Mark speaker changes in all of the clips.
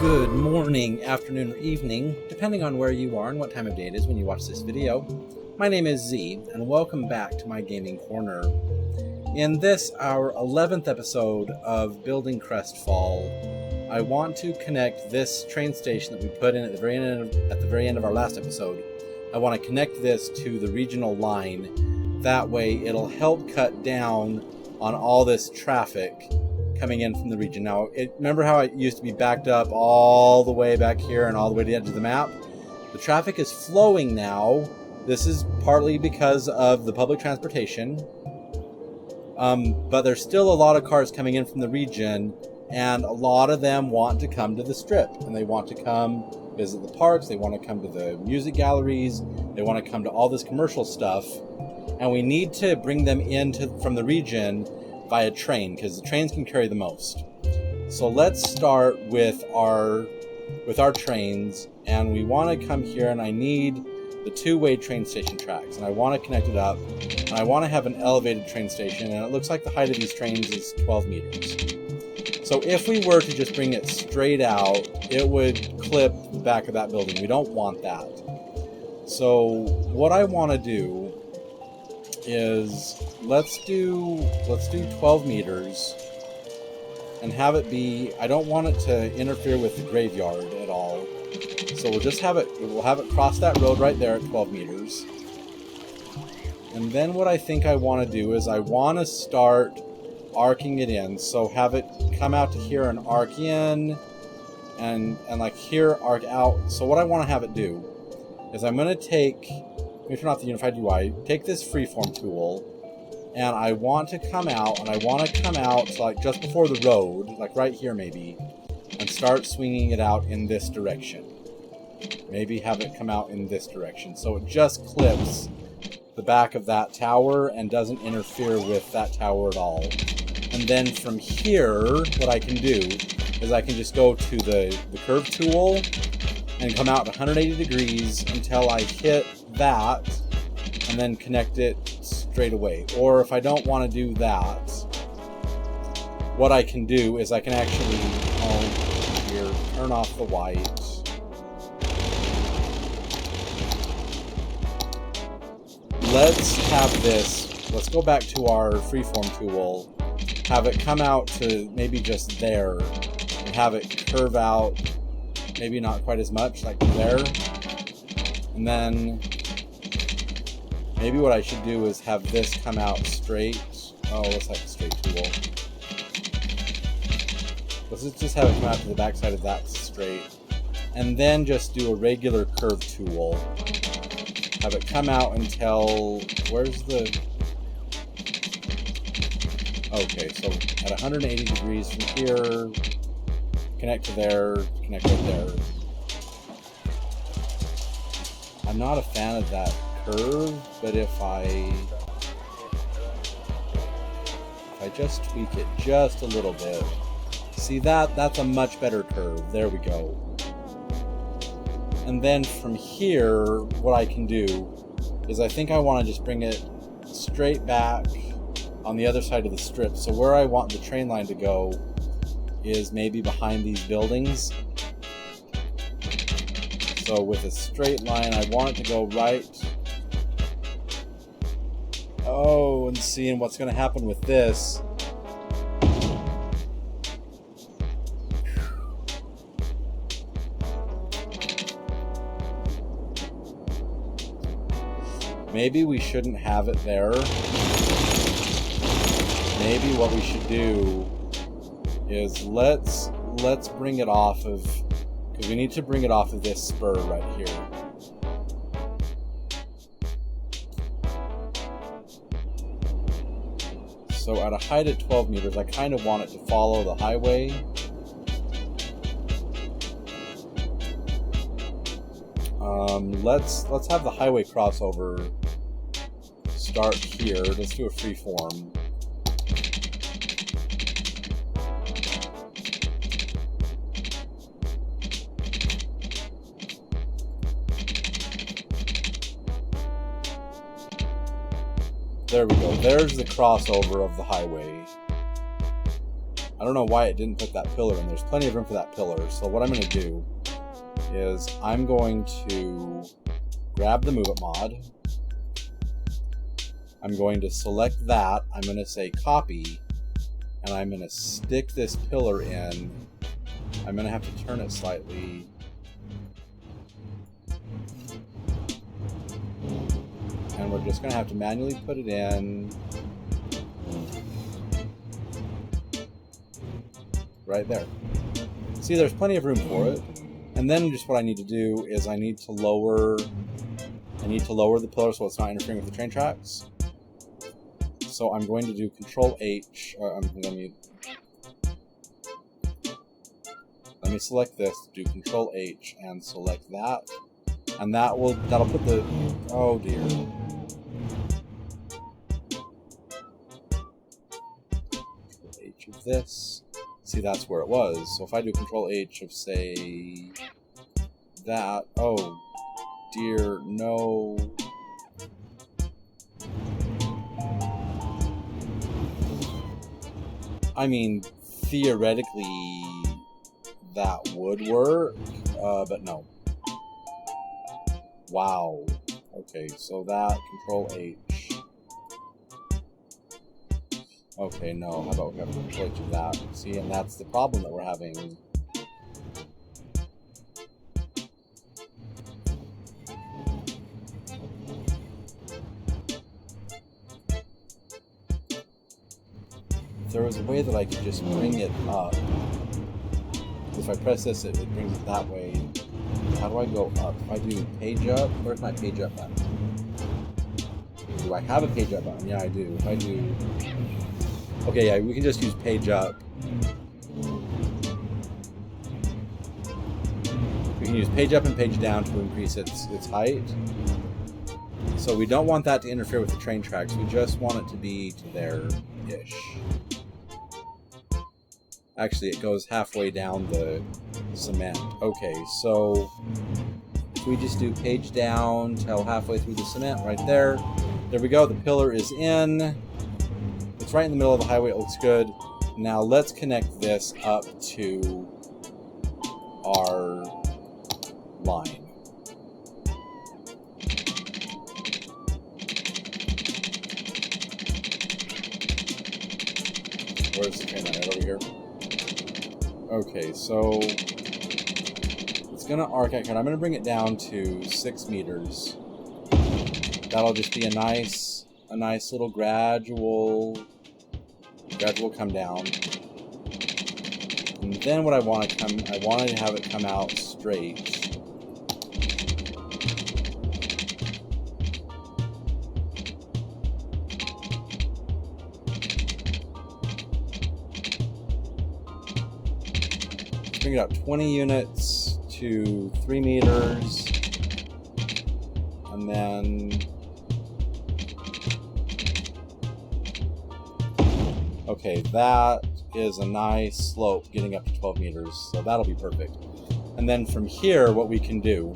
Speaker 1: Good morning, afternoon, or evening, depending on where you are and what time of day it is when you watch this video. My name is Z, and welcome back to my gaming corner. In this, our 11th episode of Building Crestfall, I want to connect this train station that we put in at the very end of our last episode. I want to connect this to the regional line. That way, it'll help cut down on all this traffic coming in from the region. Now, remember how it used to be backed up all the way back here and all the way to the edge of the map? The traffic is flowing now. This is partly because of the public transportation, but there's still a lot of cars coming in from the region, and a lot of them want to come to the strip, and they want to come visit the parks, they want to come to the music galleries, they want to come to all this commercial stuff, and we need to bring them in from the region by a train, because the trains can carry the most. So let's start with our trains, and we want to come here, and I need the two-way train station tracks, and I want to connect it up, and I want to have an elevated train station, and it looks like the height of these trains is 12 meters. So if we were to just bring it straight out, it would clip the back of that building. We don't want that. So what I want to do is let's do 12 meters and have it be, I don't want it to interfere with the graveyard at all. So we'll have it cross that road right there at 12 meters. And then what I think I want to do is I want to start arcing it in. So have it come out to here and arc in and like here arc out. So what I want to have it do is I'm going to let me turn off the unified UI, take this freeform tool, and I want to come out, like just before the road, like right here maybe, and start swinging it out in this direction. Maybe have it come out in this direction. So it just clips the back of that tower and doesn't interfere with that tower at all. And then from here, what I can do is I can just go to the curve tool and come out 180 degrees until I hit that and then connect it straight away. Or if I don't want to do that, what I can do is I can actually here turn off the white. Let's go back to our freeform tool, have it come out to maybe just there, and have it curve out, maybe not quite as much, like there. And then maybe what I should do is have this come out straight. Oh, let's have a straight tool. Let's just have it come out to the backside of that straight. And then just do a regular curve tool. Have it come out until, where's the... Okay, so at 180 degrees from here, connect to there, connect right there. I'm not a fan of that curve, but if I just tweak it just a little bit, see that's a much better curve. There we go. And then from here, what I can do is I think I want to just bring it straight back on the other side of the strip. So where I want the train line to go is maybe behind these buildings. So with a straight line, I want it to go right. Oh, and seeing what's going to happen with this. Maybe we shouldn't have it there. Maybe what we should do is let's bring it off of, because we need to bring it off of this spur right here. So at a height of 12 meters, I kind of want it to follow the highway. Let's have the highway crossover start here. Let's do a free form. There we go. There's the crossover of the highway. I don't know why it didn't put that pillar in. There's plenty of room for that pillar. So what I'm going to do is I'm going to grab the Move It mod. I'm going to select that. I'm going to say copy, and I'm going to stick this pillar in. I'm going to have to turn it slightly. And we're just going to have to manually put it in right there. See, there's plenty of room for it. And then just what I need to do is I need to lower the pillar so it's not interfering with the train tracks. So I'm going to do Control H. Let me select this, do Control H and select that. And that'll put the, oh dear. Control H of this. See, that's where it was. So if I do Control H of, say, that, oh dear, no. I mean, theoretically, that would work, but no. Wow. Okay, so that, Control H. Okay, no, how about we have Control H of that? See, and that's the problem that we're having. If there was a way that I could just bring it up. If I press this, it brings it that way. How do I go up? If I do page up, where's my page up button? Do I have a page up button? Yeah, I do. If I do... Okay, yeah, we can just use page up. We can use page up and page down to increase its height. So we don't want that to interfere with the train tracks. We just want it to be to there-ish. Actually, it goes halfway down the cement. Okay, so if we just do page down till halfway through the cement right there. There we go, the pillar is in. It's right in the middle of the highway, it looks good. Now let's connect this up to our line. Where's the train line? Right over here? Okay, so it's gonna arc out here. I'm gonna bring it down to 6 meters. That'll just be a nice little gradual come down. And then what I wanted to have it come out straight. Bring it up 20 units to 3 meters, and then okay, that is a nice slope getting up to 12 meters, so that'll be perfect. And then from here, what we can do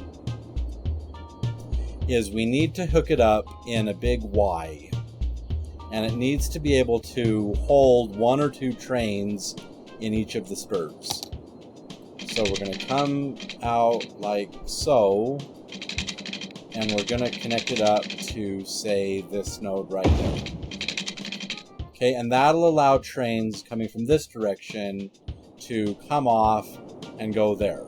Speaker 1: is we need to hook it up in a big Y, and it needs to be able to hold 1 or 2 trains in each of the spurs. So we're going to come out like so, and we're going to connect it up to, say, this node right there. Okay, and that'll allow trains coming from this direction to come off and go there.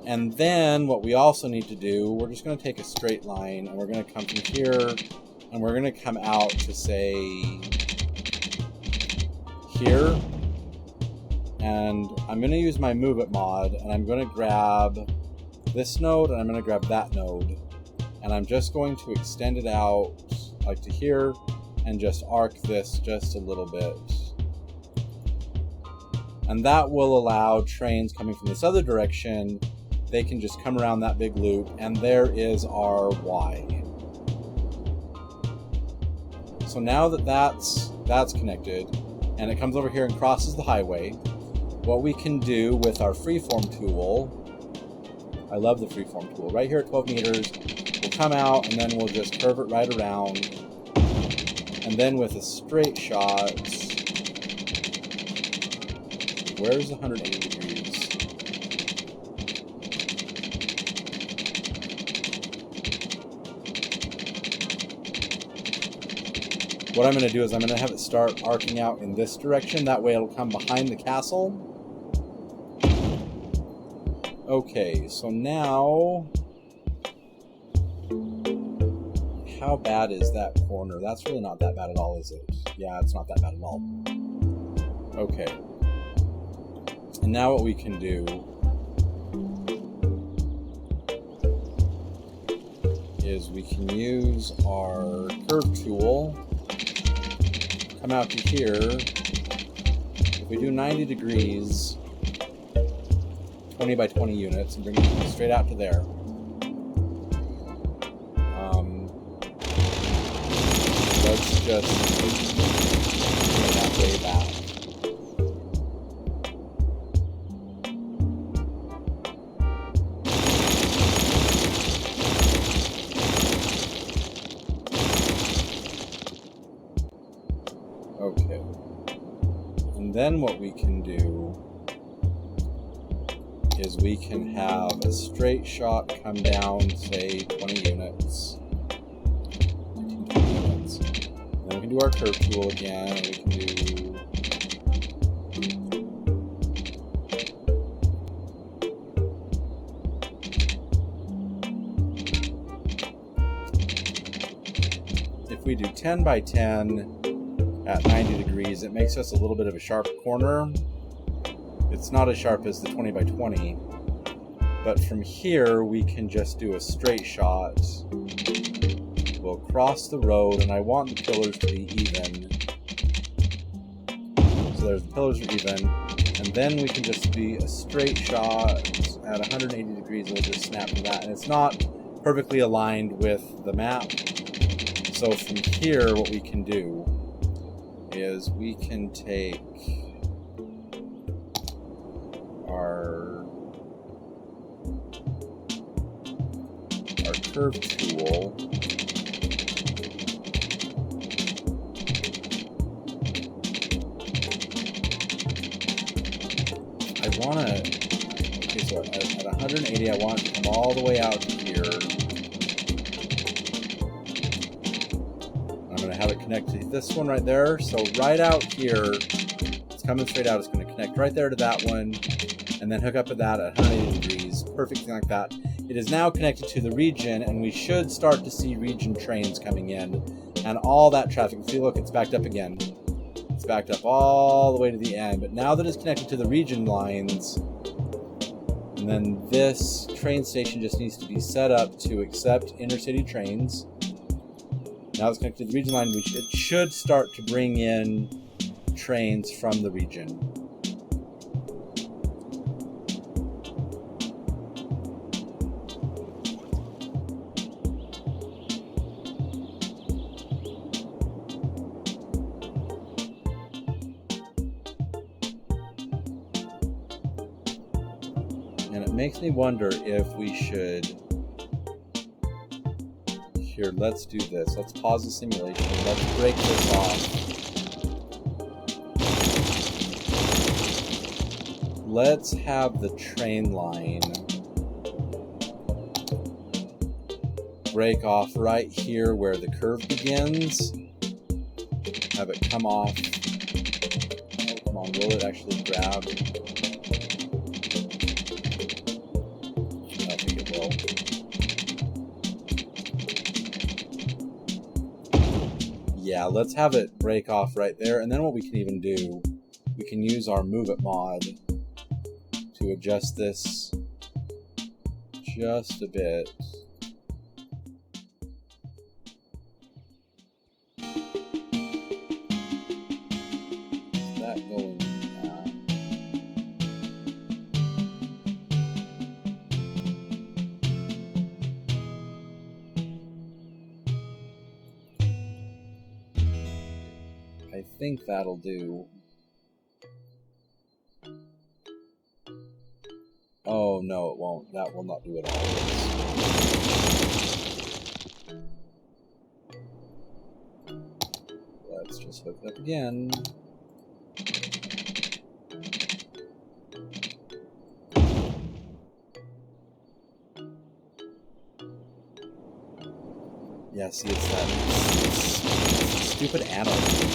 Speaker 1: And then what we also need to do, we're just going to take a straight line, and we're going to come from here, and we're going to come out to, say, here. And I'm going to use my Move It mod, and I'm going to grab this node, and I'm going to grab that node. And I'm just going to extend it out, like to here, and just arc this just a little bit. And that will allow trains coming from this other direction, they can just come around that big loop, and there is our Y. So now that that's connected, and it comes over here and crosses the highway, what we can do with our freeform tool, I love the freeform tool, right here at 12 meters, we'll come out and then we'll just curve it right around, and then with a straight shot, where's the 180 degrees? What I'm going to do is I'm going to have it start arcing out in this direction. That way it'll come behind the castle. Okay, so now... how bad is that corner? That's really not that bad at all, is it? Yeah, it's not that bad at all. Okay. And now what we can do is we can use our curve tool, come out to here. If we do 90 degrees, 20 by 20 units, and bring it straight out to there. Let's just bring that way back. Okay. And then what we can do is we can have a straight shot come down, say, 20 units. 19, 20 units. And then we can do our curve tool again, and we can do... if we do 10 by 10 at 90 degrees, it makes us a little bit of a sharp corner. It's not as sharp as the 20 by 20, but from here we can just do a straight shot. We'll cross the road, and I want the pillars to be even. So there's the pillars are even, and then we can just be a straight shot at 180 degrees. It'll just snap to that, and it's not perfectly aligned with the map. So from here, what we can do is we can take our curve tool, I want to, okay, so at 180 I want it to come all the way out here. I'm going to have it connect to this one right there. So right out here, it's coming straight out. It's going to connect right there to that one, and then hook up with that at 180 degrees. Perfect thing like that. It is now connected to the region, and we should start to see region trains coming in, and all that traffic. See, look, it's backed up again. It's backed up all the way to the end. But now that it's connected to the region lines, and then this train station just needs to be set up to accept intercity trains. Now it's connected to the region line. It should start to bring in trains from the region. And it makes me wonder if we should... Here, let's do this. Let's pause the simulation. Let's break this off. Let's have the train line break off right here where the curve begins. Have it come off. Oh, come on, will it actually grab? I don't think it will. Yeah, let's have it break off right there, and then what we can even do, we can use our Move It mod to adjust this just a bit. Is that going now? I think that'll do. Oh no, it won't. That will not do it all. Let's just hook it up again. Yeah, see, it's that stupid anarchy.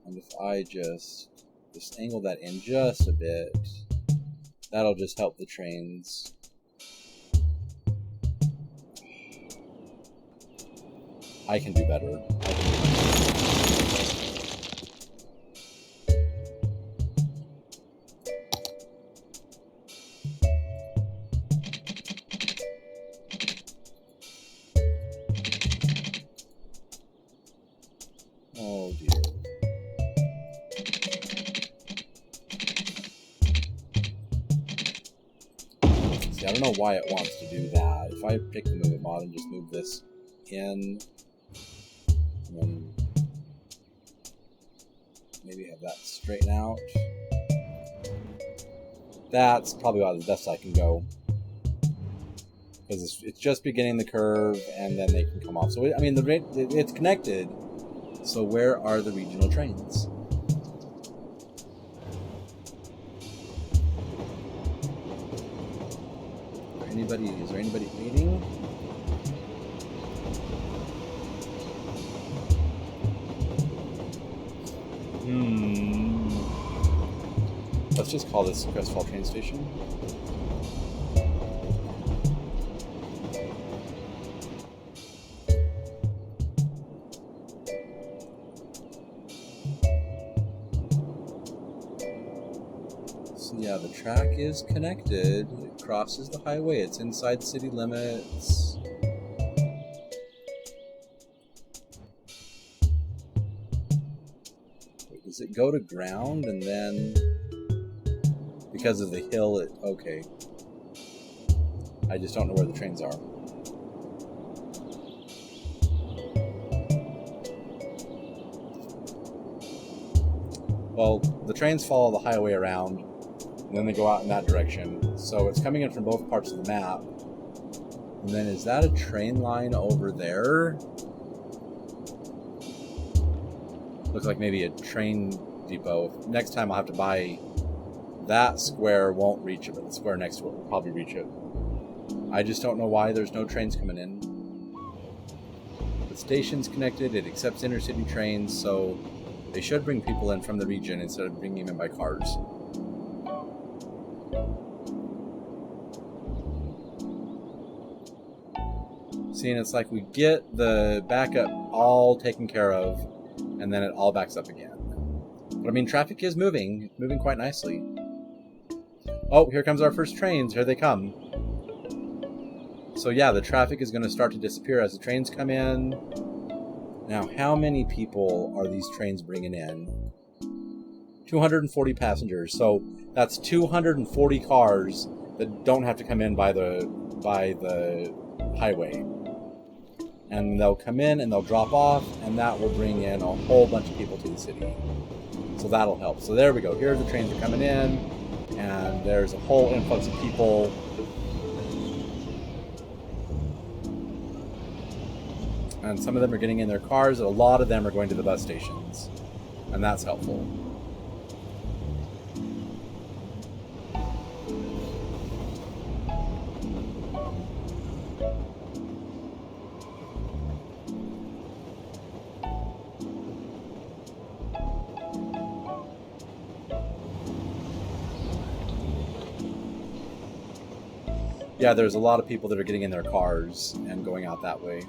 Speaker 1: And if I just angle that in just a bit, that'll just help the trains. I can do better. Oh dear. See, I don't know why it wants to do that. If I pick the move it mod and just move this in, and then maybe have that straighten out. That's probably about the best I can go. Because it's just beginning the curve, and then they can come off. So, I mean, it's connected. So where are the regional trains? Is there anybody waiting? Let's just call this Crestfall train station. So yeah, the track is connected. It crosses the highway. It's inside city limits. Wait, does it go to ground and then... Because of the hill, okay. I just don't know where the trains are. Well, the trains follow the highway around, and then they go out in that direction. So it's coming in from both parts of the map. And then is that a train line over there? Looks like maybe a train depot. Next time I'll have to buy... That square won't reach it, but the square next to it will probably reach it. I just don't know why there's no trains coming in. The station's connected, it accepts intercity trains, so they should bring people in from the region instead of bringing them in by cars. See, and it's like we get the backup all taken care of, and then it all backs up again. But I mean, traffic is moving quite nicely. Oh, here comes our first trains. Here they come. So yeah, the traffic is going to start to disappear as the trains come in. Now, how many people are these trains bringing in? 240 passengers. So that's 240 cars that don't have to come in by the highway. And they'll come in and they'll drop off, and that will bring in a whole bunch of people to the city. So that'll help. So there we go. Here the trains are coming in. And there's a whole influx of people. And some of them are getting in their cars, and a lot of them are going to the bus stations. And that's helpful. Yeah, there's a lot of people that are getting in their cars and going out that way.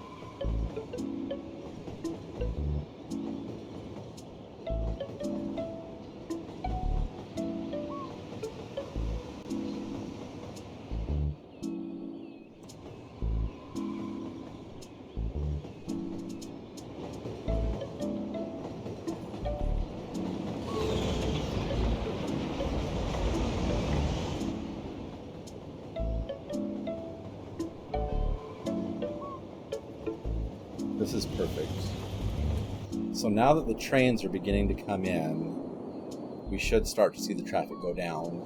Speaker 1: This is perfect. So now that the trains are beginning to come in, we should start to see the traffic go down.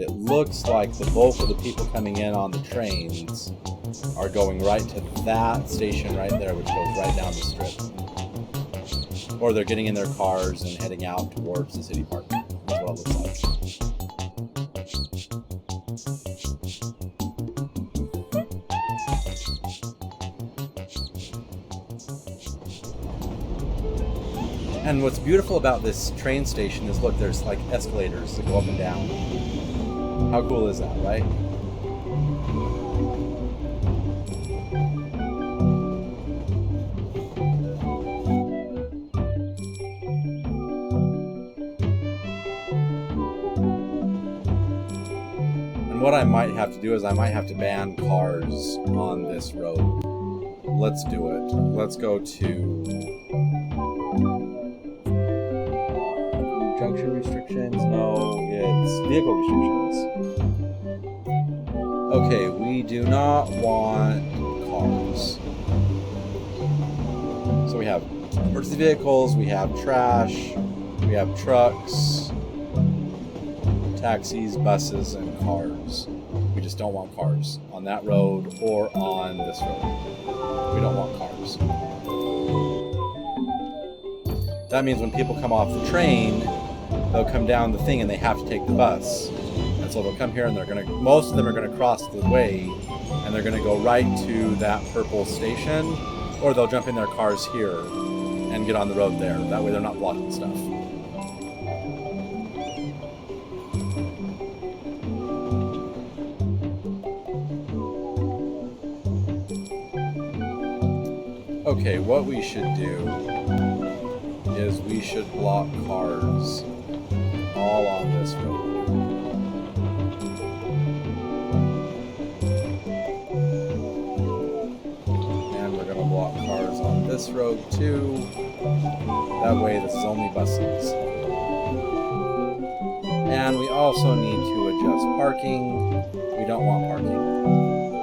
Speaker 1: it looks like the bulk of the people coming in on the trains are going right to that station right there, which goes right down the strip. Or they're getting in their cars and heading out towards the city park. That's what it looks like. And what's beautiful about this train station is, look, there's like escalators that go up and down. How cool is that, right? And what I might have to do is I might have to ban cars on this road. Let's do it. Let's go to junction restrictions. No, it's vehicle restrictions. Okay, we do not want cars. So we have emergency vehicles, we have trash, we have trucks, taxis, buses, and cars. We just don't want cars on that road or on this road. We don't want cars. That means when people come off the train, they'll come down the thing and they have to take the bus. And so they'll come here and most of them are gonna cross the way and they're gonna go right to that purple station, or they'll jump in their cars here and get on the road there. That way they're not blocking stuff. Okay, what we should do is we should block cars all on this road. And we're going to block cars on this road too. That way this is only buses. And we also need to adjust parking. We don't want parking.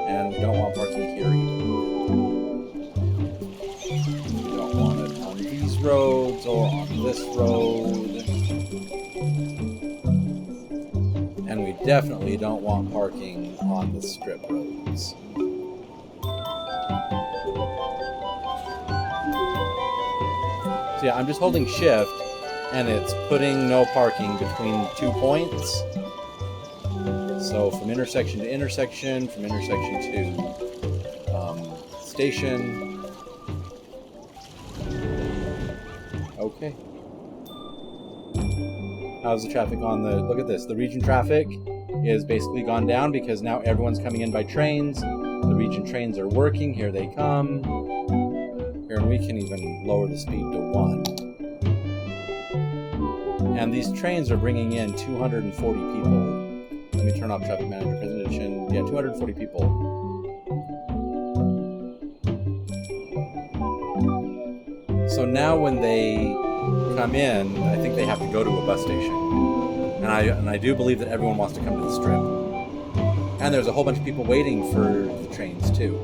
Speaker 1: And we don't want parking here either. We don't want it on these roads or on this road. And we definitely don't want parking on the strip roads. So yeah, I'm just holding shift and it's putting no parking between 2 points. So from intersection to intersection, from intersection to station. Okay. How's the traffic on the... Look at this. The region traffic is basically gone down because now everyone's coming in by trains. The region trains are working. Here they come. Here, and we can even lower the speed to 1. And these trains are bringing in 240 people. Let me turn off traffic manager presentation. Yeah, 240 people. So now when they come in, I think they have to go to a bus station. And I do believe that everyone wants to come to the strip. And there's a whole bunch of people waiting for the trains too.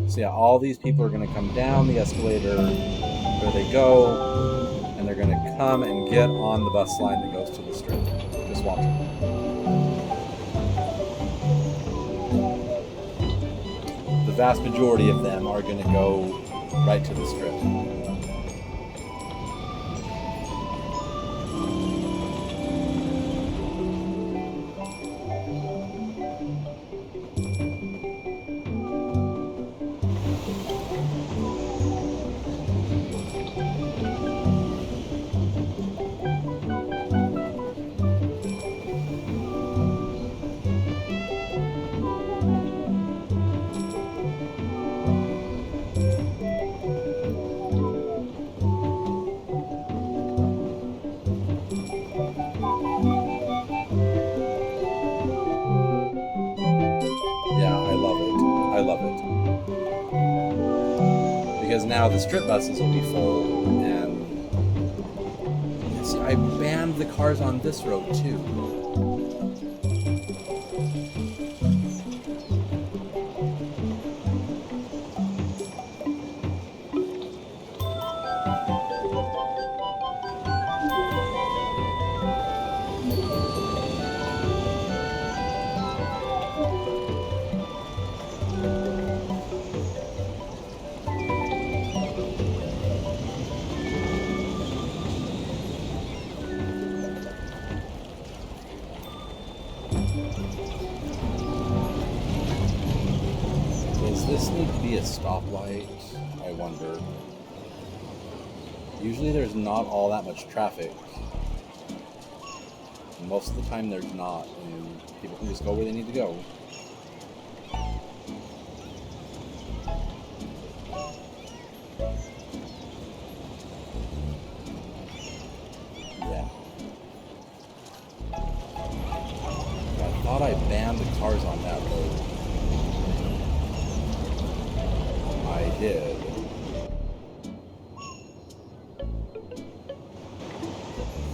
Speaker 1: So yeah, all these people are going to come down the escalator where they go, and they're going to come and get on the bus line that goes to the strip. Just watch it. The vast majority of them are going to go right to the strip. Because now the strip buses will be full, and see, I banned the cars on this road too. this need to be a stoplight? I wonder. Usually there's not all that much traffic. And most of the time there's not, and people can just go where they need to go. Yeah. I thought I banned the cars on that road. I did.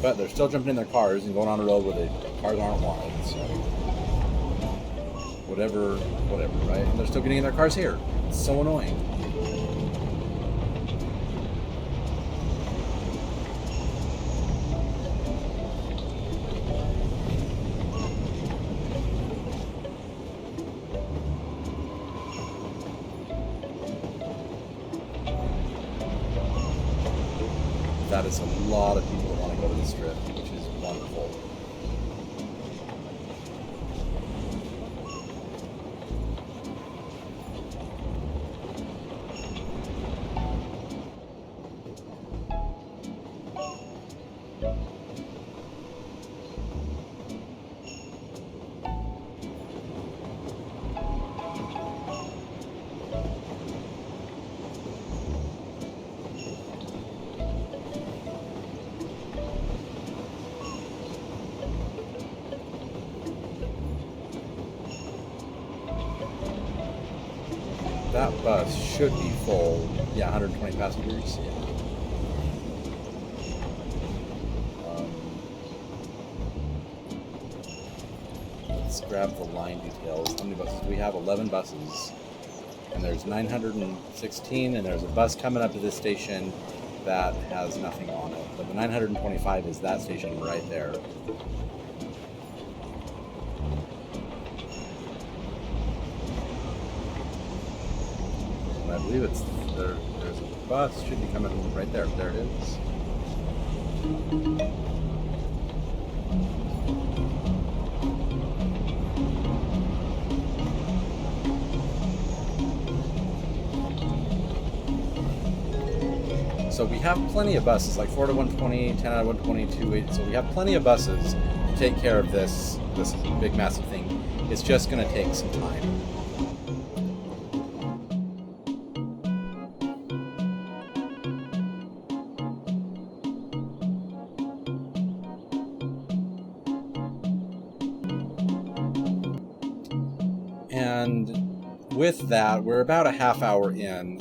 Speaker 1: But they're still jumping in their cars and going on a road where the cars aren't wanted, so... Whatever, right? And they're still getting in their cars here. It's so annoying. That is a lot of people that want to go to the Strip, which is wonderful. That bus should be full. Yeah, 120 passengers. Yeah. Let's grab the line details. How many buses do we have? 11 buses. And there's 916, and there's a bus coming up to this station that has nothing on it. But the 925 is that station right there. I believe it's there. There's a bus should be coming right there. There it is. So we have plenty of buses, like 4 to 120, 10 out of 120, 280. So we have plenty of buses to take care of this big massive thing. It's just going to take some time. And with that, we're about a half hour in,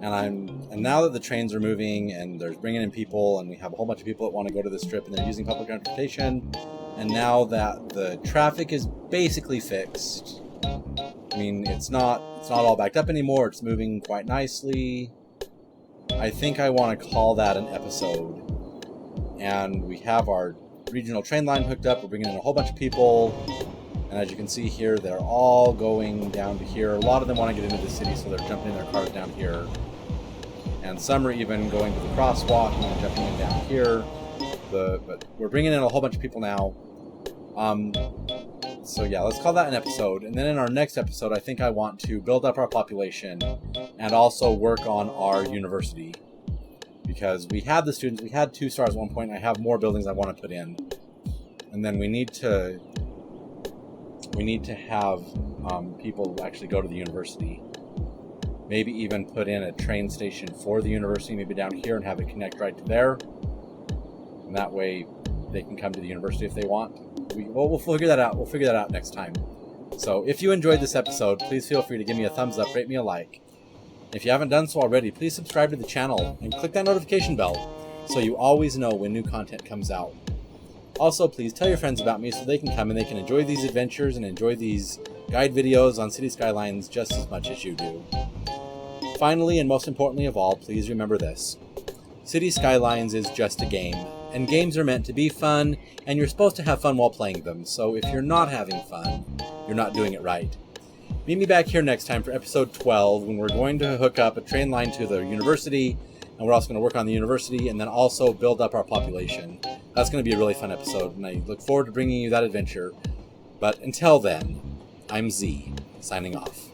Speaker 1: and now that the trains are moving and they're bringing in people, and we have a whole bunch of people that want to go to the Strip, and they're using public transportation, and now that the traffic is basically fixed, I mean, it's not all backed up anymore. It's moving quite nicely. I think I want to call that an episode, and we have our regional train line hooked up. We're bringing in a whole bunch of people. And as you can see here, they're all going down to here. A lot of them want to get into the city, so they're jumping in their cars down here. And some are even going to the crosswalk and jumping in down here. But we're bringing in a whole bunch of people now. So yeah, let's call that an episode. And then in our next episode, I think I want to build up our population and also work on our university. Because we had the students, we had 2 stars at one point. I have more buildings I want to put in. And then we need to have people actually go to the university. Maybe even put in a train station for the university, maybe down here, and have it connect right to there. And that way they can come to the university if they want. We'll figure that out. We'll figure that out next time. So if you enjoyed this episode, please feel free to give me a thumbs up, rate me a like. If you haven't done so already, please subscribe to the channel and click that notification bell so you always know when new content comes out. Also, please tell your friends about me so they can come and they can enjoy these adventures and enjoy these guide videos on city skylines just as much as you do. Finally, and most importantly of all, please remember this. City Skylines is just a game, and games are meant to be fun, and you're supposed to have fun while playing them, so if you're not having fun, you're not doing it right. Meet me back here next time for episode 12, when we're going to hook up a train line to the university, and we're also going to work on the university, and then also build up our population. That's going to be a really fun episode, and I look forward to bringing you that adventure. But until then, I'm Z, signing off.